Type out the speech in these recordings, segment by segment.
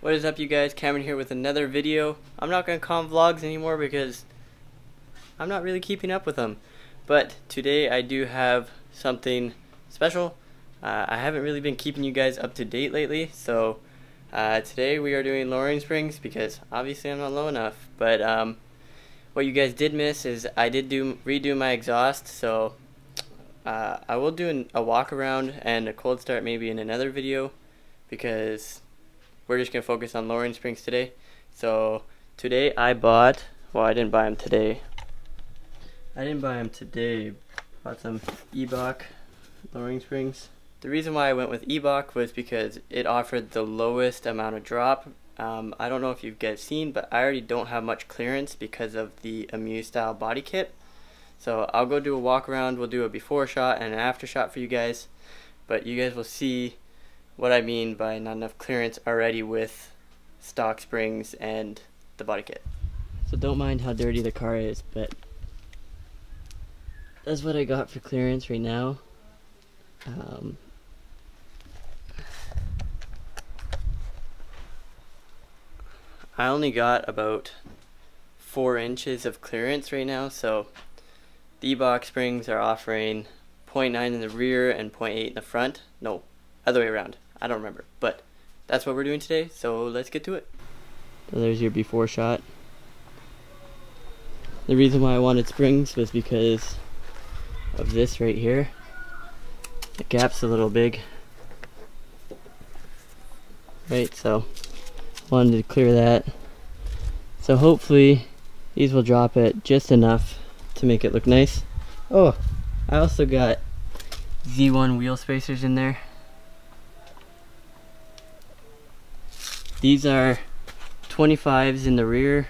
What is up, you guys? Cameron here with another video. I'm not going to call them vlogs anymore because I'm not really keeping up with them. But today I do have something special. I haven't really been keeping you guys up to date lately, so today we are doing lowering springs because obviously I'm not low enough. But what you guys did miss is I did redo my exhaust, so I will do a walk around and a cold start maybe in another video because we're just going to focus on lowering springs today. So today I bought, well, I didn't buy them today. Bought some Eibach lowering springs. The reason why I went with Eibach was because it offered the lowest amount of drop. I don't know if you guys seen, but I already don't have much clearance because of the Amuse style body kit. So I'll go do a walk around. We'll do a before shot and an after shot for you guys, but you guys will see what I mean by not enough clearance already with stock springs and the body kit. So don't mind how dirty the car is, but that's what I got for clearance right now. I only got about 4 inches of clearance right now, so the Eibach springs are offering 0.9 in the rear and 0.8 in the front. No, other way around. I don't remember, but that's what we're doing today, so let's get to it. So there's your before shot. The reason why I wanted springs was because of this right here. The gap's a little big, right? So wanted to clear that. So hopefully these will drop it just enough to make it look nice. Oh, I also got Z1 wheel spacers in there. These are 25s in the rear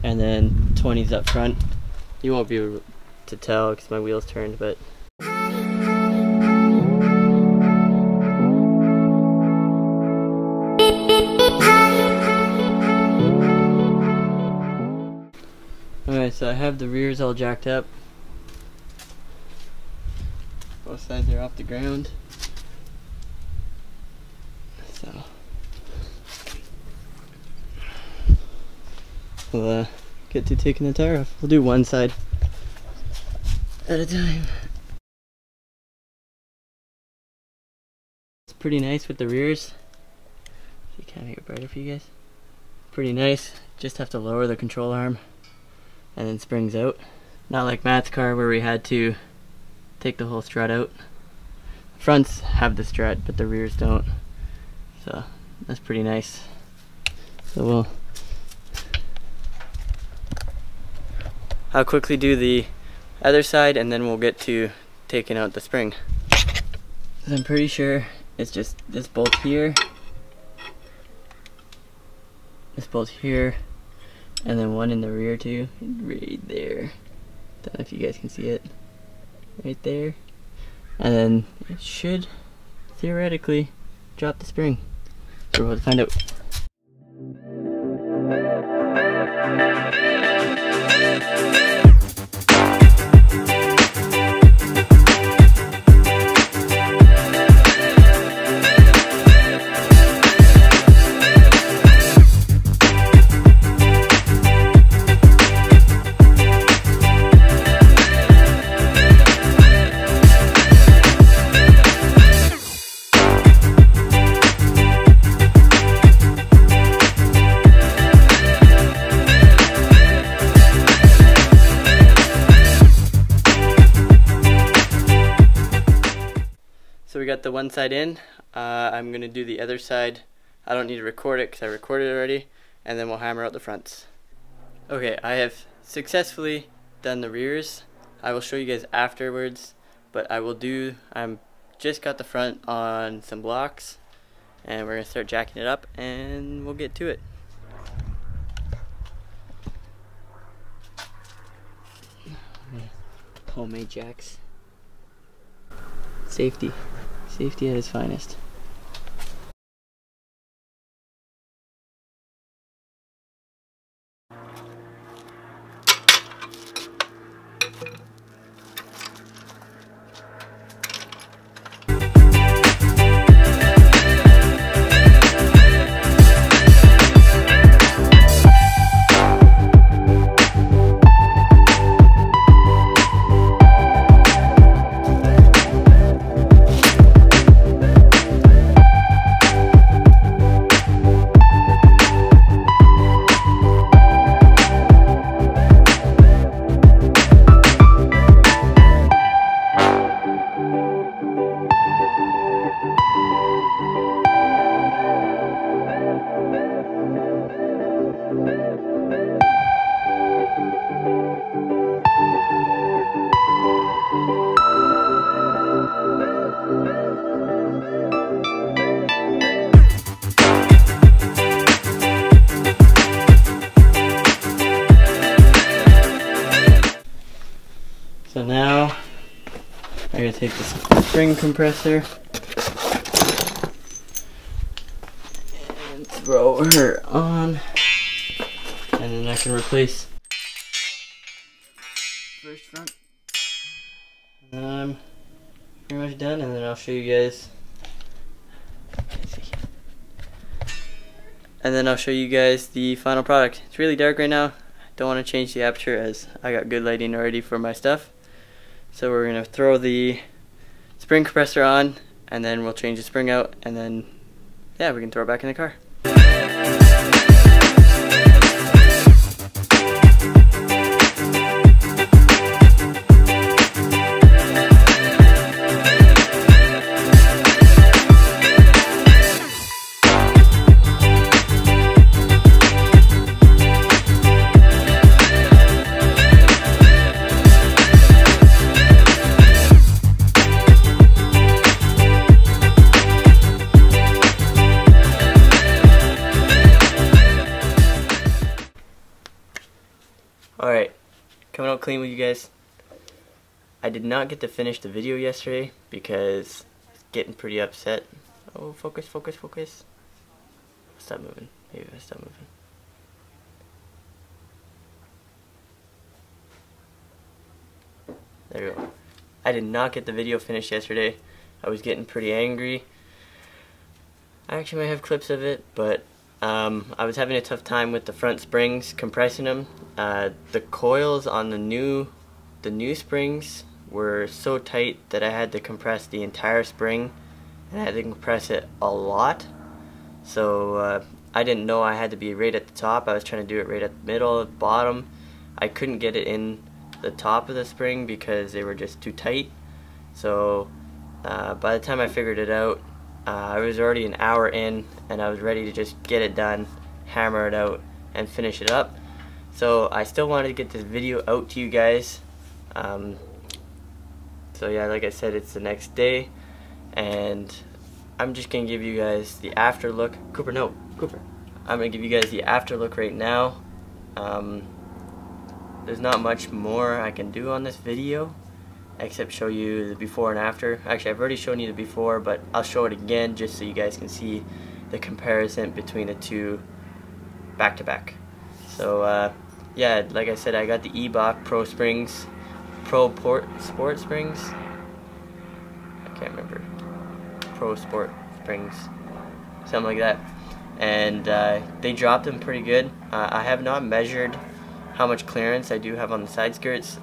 and then 20s up front. You won't be able to tell because my wheels turned, but alright, so I have the rears all jacked up. Both sides are off the ground. So we'll get to taking the tire off. We'll do one side at a time. It's pretty nice with the rears. See, can I make it brighter for you guys? Pretty nice. Just have to lower the control arm and then springs out. Not like Matt's car where we had to take the whole strut out. The fronts have the strut, but the rears don't. So that's pretty nice. So I'll quickly do the other side and then we'll get to taking out the spring. I'm pretty sure it's just this bolt here, this bolt here, and then one in the rear too, right there. Don't know if you guys can see it. Right there. And then it should theoretically drop the spring. So we'll find out. So we got the one side in. I'm going to do the other side. I don't need to record it because I recorded it already. And then we'll hammer out the fronts. Okay, I have successfully done the rears. I will show you guys afterwards. But I'm just got the front on some blocks. And we're going to start jacking it up and we'll get to it. Homemade jacks. Safety at its finest. take the spring compressor and throw her on, and then I can replace first front. And then I'm pretty much done, and then I'll show you guys. And then I'll show you guys the final product. It's really dark right now. Don't want to change the aperture as I got good lighting already for my stuff. So we're gonna throw the spring compressor on, and then we'll change the spring out, and then yeah, we can throw it back in the car. Alright, coming out clean with you guys. I did not get to finish the video yesterday because I was getting pretty upset. Oh, focus, focus, focus. Stop moving. Maybe if I stop moving. There we go. I did not get the video finished yesterday. I was getting pretty angry. I actually might have clips of it, but I was having a tough time with the front springs, compressing them. The coils on the new springs were so tight that I had to compress the entire spring, and I had to compress it a lot. So I didn't know I had to be right at the top. I was trying to do it right at the middle, at the bottom. I couldn't get it in the top of the spring because they were just too tight. So by the time I figured it out, I was already an hour in, and I was ready to just get it done, hammer it out, and finish it up. So I still wanted to get this video out to you guys. So yeah, like I said, it's the next day, and I'm just gonna give you guys the after look. Cooper, no, Cooper. I'm gonna give you guys the after look right now. There's not much more I can do on this video except show you the before and after. Actually, I've already shown you the before, but I'll show it again just so you guys can see the comparison between the two back to back. So yeah, like I said, I got the Eibach Pro Springs, Sport Springs. I can't remember. Pro Sport Springs, something like that. And they dropped them pretty good. I have not measured how much clearance I do have on the side skirts.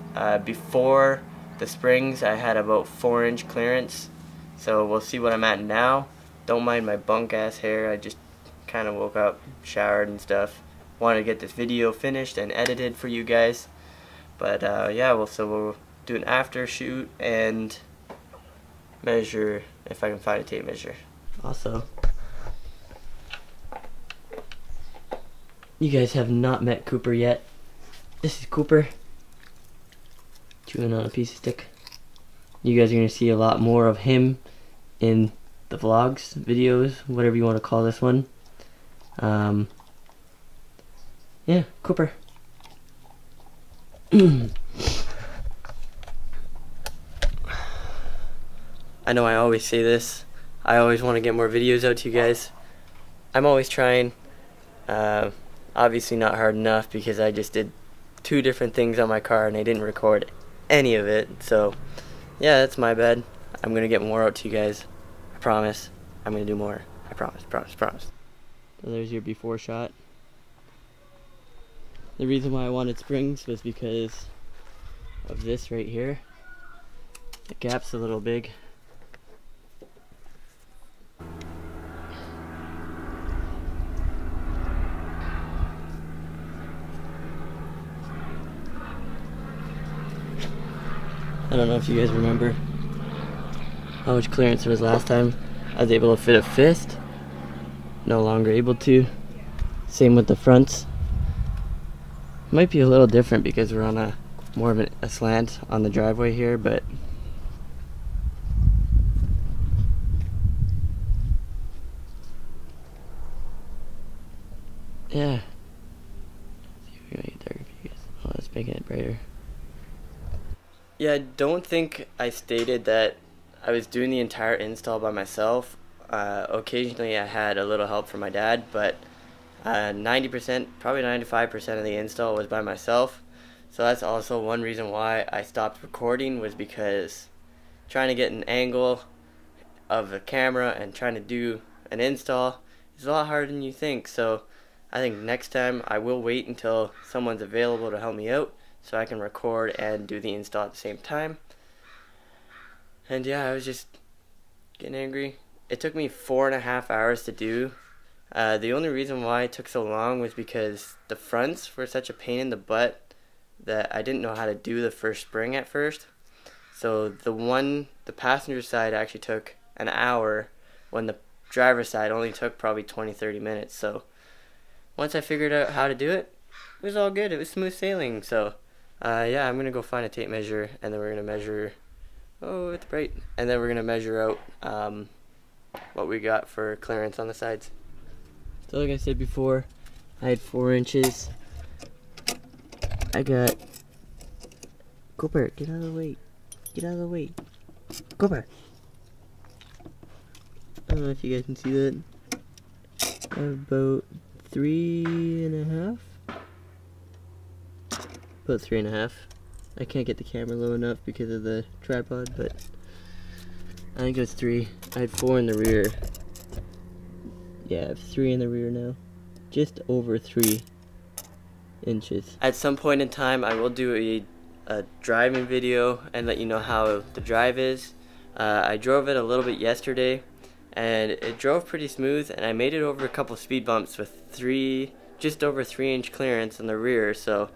Before the springs, I had about 4-inch clearance. So we'll see what I'm at now. Don't mind my bunk ass hair. I just kind of woke up, showered and stuff. Wanted to get this video finished and edited for you guys. But yeah, we'll do an after shoot and measure if I can find a tape measure. Also, you guys have not met Cooper yet. This is Cooper chewing on a piece of stick. You guys are going to see a lot more of him in the vlogs, videos, whatever you want to call this one. Yeah, Cooper. I know I always say this. I always want to get more videos out to you guys. I'm always trying. Obviously not hard enough because I just did 2 different things on my car and I didn't record any of it. So yeah, that's my bad. I'm gonna get more out to you guys. I promise. I'm gonna do more. I promise, promise, promise. So there's your before shot. The reason why I wanted springs was because of this right here. The gap's a little big. I don't know if you guys remember how much clearance there was last time. I was able to fit a fist. No longer able to. Same with the fronts. Might be a little different because we're on a more of a slant on the driveway here, but yeah. See if we can make it darker for you guys. Oh, let's make it brighter. Yeah, I don't think I stated that I was doing the entire install by myself. Occasionally I had a little help from my dad, but 90%, probably 95% of the install was by myself. So that's also one reason why I stopped recording, was because trying to get an angle of the camera and trying to do an install is a lot harder than you think. So I think next time I will wait until someone's available to help me out so I can record and do the install at the same time. And yeah, I was just getting angry. It took me 4.5 hours to do. The only reason why it took so long was because the fronts were such a pain in the butt that I didn't know how to do the first spring at first. So the passenger side actually took an hour, when the driver's side only took probably 20-30 minutes. So once I figured out how to do it, it was all good. It was smooth sailing. So yeah, I'm gonna go find a tape measure, and then we're gonna measure. Oh, it's bright. And then we're gonna measure out what we got for clearance on the sides. So like I said before, I had 4 inches. I got. Go Bert, get out of the way. Get out of the way. Go Bert. I don't know if you guys can see that. I have about 3.5. About 3.5. I can't get the camera low enough because of the tripod, but I think it was 3. I had 4 in the rear. Yeah, I have 3 in the rear now. Just over 3 inches. At some point in time, I will do a driving video and let you know how the drive is. I drove it a little bit yesterday, and it drove pretty smooth, and I made it over a couple speed bumps with just over 3-inch clearance in the rear. So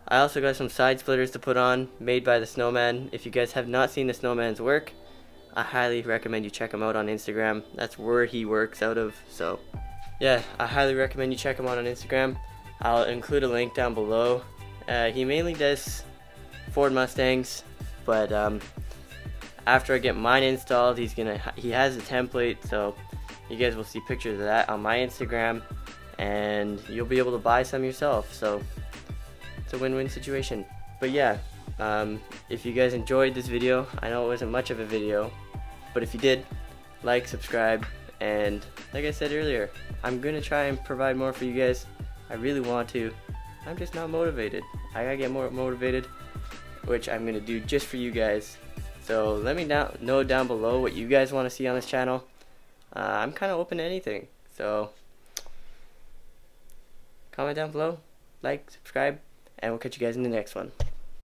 I also got some side splitters to put on, made by the Snowman. If you guys have not seen the Snowman's work, I highly recommend you check him out on Instagram. That's where he works out of. So yeah, I highly recommend you check him out on Instagram. I'll include a link down below. He mainly does Ford Mustangs, but after I get mine installed, he has a template, so you guys will see pictures of that on my Instagram, and you'll be able to buy some yourself. So it's a win-win situation. But yeah, if you guys enjoyed this video, I know it wasn't much of a video, but if you did, like, subscribe, and like I said earlier, I'm gonna try and provide more for you guys. I really want to. I'm just not motivated. I gotta get more motivated, which I'm gonna do just for you guys. So let me know down below what you guys want to see on this channel. I'm kind of open to anything. So comment down below, like, subscribe, and we'll catch you guys in the next one.